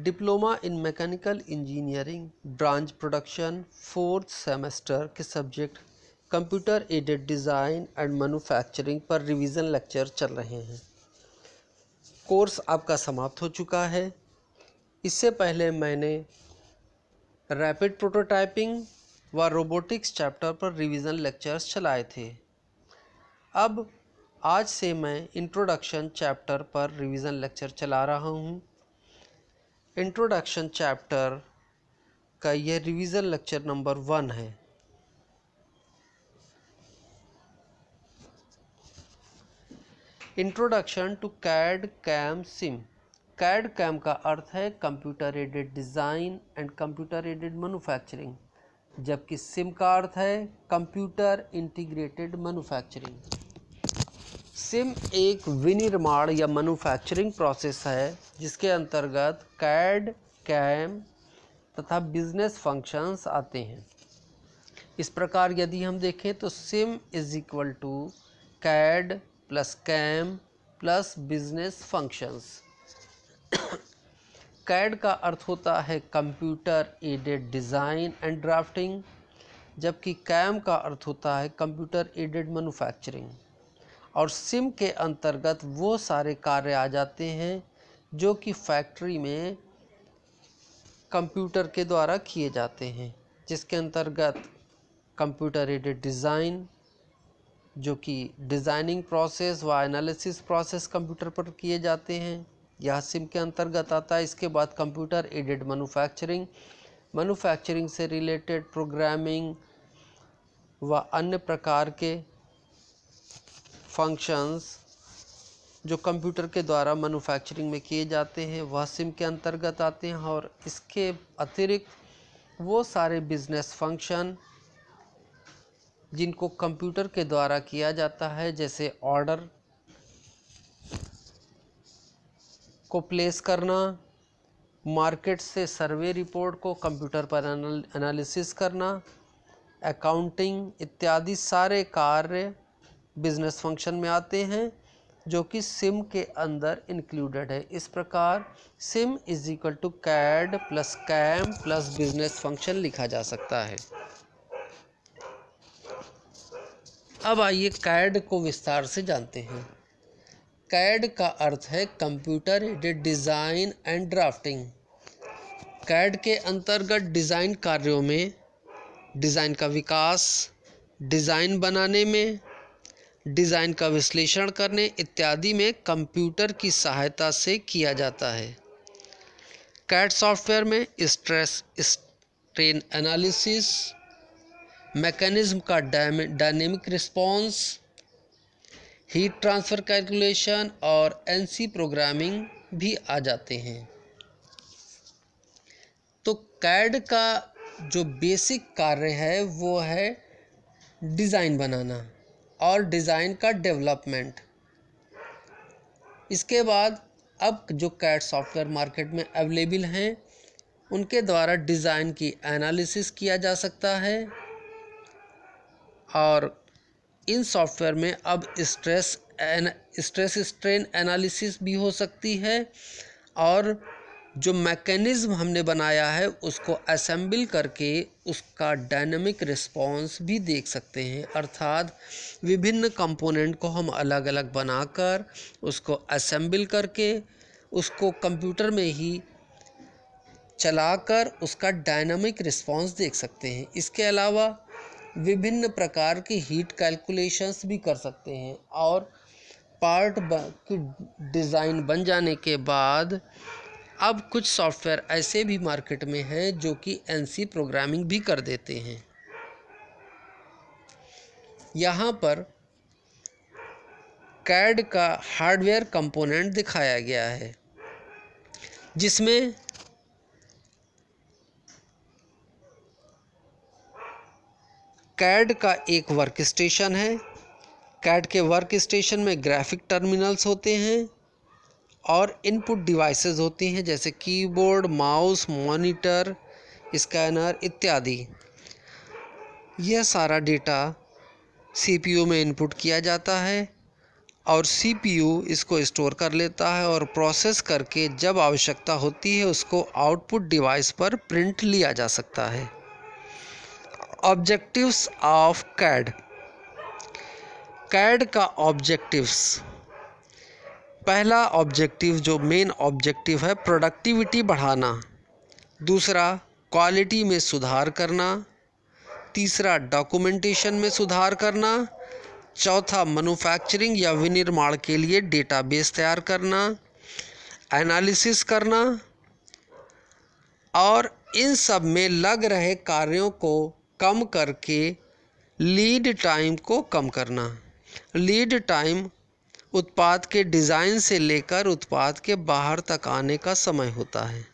Diploma in mechanical engineering branch production 4th semester के subject computer aided design and manufacturing पर revision lecture चल रहे हैं। Course आपका समाप्त हो चुका है। इससे पहले मैंने रैपिड प्रोटोटाइपिंग व रोबोटिक्स चैप्टर पर रिवीजन लेक्चर्स चलाए थे। अब आज से मैं इंट्रोडक्शन चैप्टर पर रिवीजन लेक्चर चला रहा हूँ। इंट्रोडक्शन चैप्टर का यह रिवीजन लेक्चर नंबर 1 है। Introduction to CAD CAM CIM. CAD CAM का अर्थ है computer aided design and computer aided manufacturing, जबकि सिम का अर्थ है कंप्यूटर इंटीग्रेटेड मैन्युफैक्चरिंग। सिम एक विनिर्माण या मैन्युफैक्चरिंग प्रोसेस है जिसके अंतर्गत कैड, कैम तथा बिजनेस फंक्शंस आते हैं। इस प्रकार यदि हम देखें तो CIM is equal to CAD plus CAM plus business functions. CAD का अर्थ होता है computer aided design and drafting, जबकि कैम का अर्थ होता है कंप्यूटर एडेड मैन्युफैक्चरिंग। और सिम के अंतर्गत वो सारे कार्य आ जाते हैं जो कि फैक्ट्री में कंप्यूटर के द्वारा किए जाते हैं, जिसके अंतर्गत कंप्यूटर एडेड डिज़ाइन, जो कि डिज़ाइनिंग प्रोसेस व एनालिसिस प्रोसेस कंप्यूटर पर किए जाते हैं, यह सिम के अंतर्गत आता है। इसके बाद कंप्यूटर एडेड मैन्युफैक्चरिंग, मैन्युफैक्चरिंग से रिलेटेड प्रोग्रामिंग व अन्य प्रकार के फंक्शंस जो कंप्यूटर के द्वारा मैन्युफैक्चरिंग में किए जाते हैं वह सिम के अंतर्गत आते हैं। और इसके अतिरिक्त वो सारे बिजनेस फंक्शन जिनको कंप्यूटर के द्वारा किया जाता है, जैसे ऑर्डर को प्लेस करना, मार्केट से सर्वे रिपोर्ट को कंप्यूटर पर एनालिसिस करना, अकाउंटिंग इत्यादि सारे कार्य बिजनेस फंक्शन में आते हैं जो कि सिम के अंदर इंक्लूडेड है। इस प्रकार CIM is equal to CAD plus CAM plus business function लिखा जा सकता है। अब आइए कैड को विस्तार से जानते हैं। कैड का अर्थ है computer aided design and drafting. CAD के अंतर्गत डिज़ाइन कार्यों में डिज़ाइन का विकास, डिज़ाइन बनाने में, डिज़ाइन का विश्लेषण करने इत्यादि में कंप्यूटर की सहायता से किया जाता है। कैड सॉफ्टवेयर में स्ट्रेस स्ट्रेन एनालिसिस, मैकेनिज्म का dynamic response, heat transfer calculation और एनसी प्रोग्रामिंग भी आ जाते हैं। तो कैड का जो बेसिक कार्य है वो है डिज़ाइन बनाना और डिज़ाइन का डेवलपमेंट। इसके बाद अब जो कैड सॉफ्टवेयर मार्केट में अवेलेबल हैं उनके द्वारा डिज़ाइन की एनालिसिस किया जा सकता है। और इन सॉफ्टवेयर में अब स्ट्रेस स्ट्रेन एनालिसिस भी हो सकती है और जो मैकेनिज़्म हमने बनाया है उसको असेंबल करके उसका डायनामिक रिस्पॉन्स भी देख सकते हैं। अर्थात विभिन्न कंपोनेंट को हम अलग अलग बनाकर उसको असेंबल करके उसको कंप्यूटर में ही चलाकर उसका डायनामिक रिस्पॉन्स देख सकते हैं। इसके अलावा विभिन्न प्रकार की हीट कैलकुलेशंस भी कर सकते हैं। और पार्ट की डिज़ाइन बन जाने के बाद अब कुछ सॉफ्टवेयर ऐसे भी मार्केट में हैं जो कि एनसी प्रोग्रामिंग भी कर देते हैं। यहाँ पर कैड का हार्डवेयर कंपोनेंट दिखाया गया है जिसमें कैड का एक वर्क स्टेशन है। कैड के वर्क स्टेशन में ग्राफिक टर्मिनल्स होते हैं और इनपुट डिवाइसेस होती हैं जैसे कीबोर्ड, माउस, मॉनिटर, स्कैनर इत्यादि। यह सारा डेटा सीपीयू में इनपुट किया जाता है और CPU इसको स्टोर कर लेता है और प्रोसेस करके जब आवश्यकता होती है उसको आउटपुट डिवाइस पर प्रिंट लिया जा सकता है। Objectives of CAD. कैड का ऑब्जेक्टिव्स, पहला ऑब्जेक्टिव जो मेन ऑब्जेक्टिव है प्रोडक्टिविटी बढ़ाना, दूसरा क्वालिटी में सुधार करना, तीसरा डॉक्यूमेंटेशन में सुधार करना, चौथा मैन्युफैक्चरिंग या विनिर्माण के लिए डेटाबेस तैयार करना, एनालिसिस करना और इन सब में लग रहे कार्यों को कम करके लीड टाइम को कम करना। लीड टाइम उत्पाद के डिज़ाइन से लेकर उत्पाद के बाहर तक आने का समय होता है।